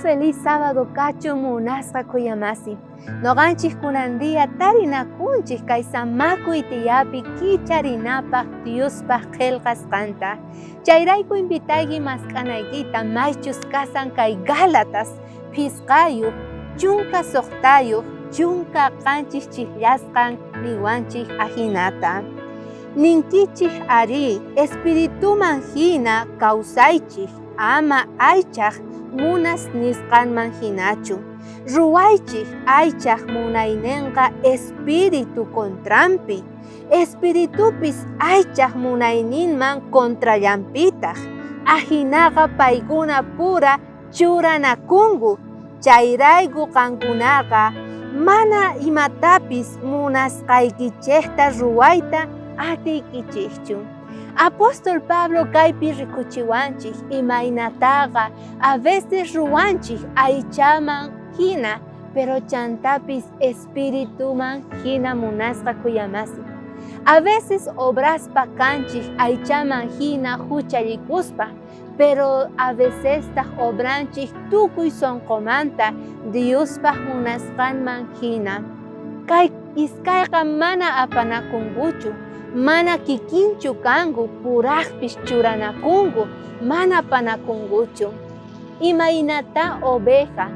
Feliz sábado cacho munasqa kuyamasi. Noqanchik kunandia tarinakunchik kay samaku itiyapi kicharinapaq Diospaq qillqasqanta. Chayrayku invitayki mask'anaykita maychus kasan kay Gálatas, Pisqayuq, chunka suqtayuq, chunka qanchis chikllasqan niwanchik ahinata. Ninkichik ari, espirituman hina kawsaychik, ama aychaq munas nisqanman hinachu. Ruwaychik aychaq munayninqa espiritu contrampi. Espiritupis aychaq munayninman contrallampitaq. Ahinaqa paykuna pura churanakungu. Chayrayku qankunaqa mana imatapis munasqaykichikta ruwayta atiykichikchu. Apóstol Pablo kaypi rikuchiwanchik imaynataqa a veces ruwanchik aychaman hina, pero chantapis espirituman hina munasqa kuyamasi. A veces obraspa kanchik aychaman hina huchallikuspa, pero a veces taq obranchik tukuy sonqomanta Diospaq munasqanman hina. Kay iskayqa mana apanakunguchu. Mana kikinchu kangu, puraqpis churanakungu, mana panakunguchu. Imaynata oveja,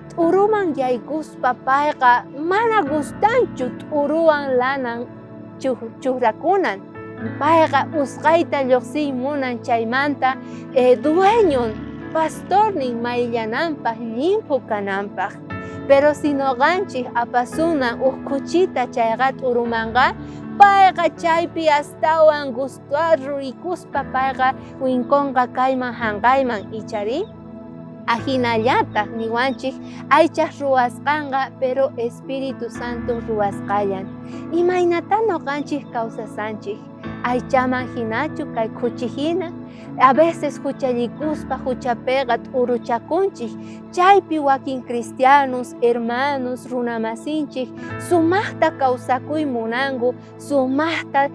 t'uruman yaykuspa payqa mana gustanchu t'uruwan lanan chuhrakunan. Payqa usqayta lluqsiy munan chaymanta dueñon, pastornin mayllananpaq, limpu kananpaq. Pero si noqanchik apasunan kuchita chayqa t'urumanqa, payqa chaypi astawan gustuar rurikuspa payqa winkonqa kayman hanqayman ichari. Ahinallataq niwanchik aychaq ruwasqanqa pero Espíritu Santo ruwasqallan. Imaynata noqanchik kawsasanchik aychaman hinachu kay kuchi hina. A veces huchallikuspa huchapiqa t'uruchakunchik. Chaypi wakin cristianos, hermanos, runamasinchik sumaqta kawsakuy munangu, sumaqta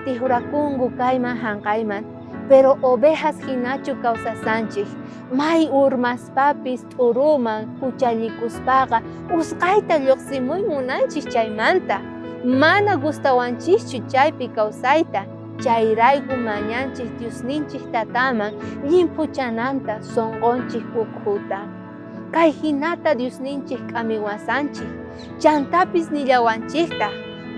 tihurakungu kayman hanqayman. Pero ovejas hinachu kawsasanchik. May urmaspapis t'uruman huchallikuspaqa usqayta lluqsimuy munanchik chaymanta. Mana gustawanchikchu chaypi kawsayta. Chayrayku mañanchik Diosninchik tataman llimpuchananta sonqonchik ukhuta. Kay hinata Diosninchik k'amiwasanchik. Chantapis nillawanchiktaq.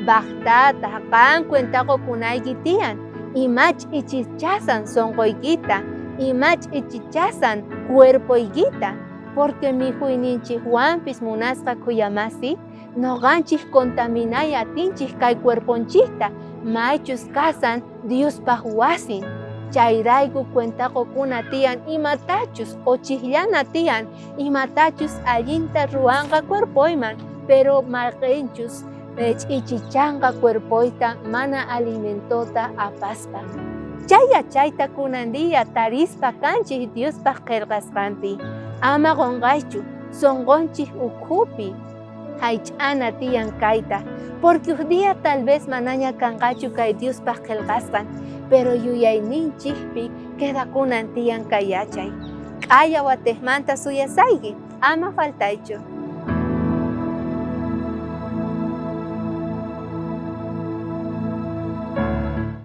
Baqtata qan cuentaqukunayki tiyan. Imach ichichasan sonqoykita. Imach ichichasan cuerpoykita. Porque mijuyninchikwanpis munasqa kuyamasi, noqanchik contaminay atinchik kay cuerponchikta. Maychus kasan Diospaq wasin. Chayrayku cuentaqukuna tiyan imatachus ochikllana tiyan, imatachus allinta ruwanqa cuerpoyman, pero maqinchus ichichanqa cuerpoyta mana alimentota apaspa. Chay yachayta kunandiya tarispa kanchik Diospaq qillqasqanpi. Ama qunqaychu, sonqonchik ukhupi haych'ana tiyan kayta. Porque un día tal vez manaña kanqachu kay Diospaq qillqasqan, pero yuyayninchikpi quedakunan tiyan kay yachay. K'aya watejmanta suyasayki, ama faltaychu.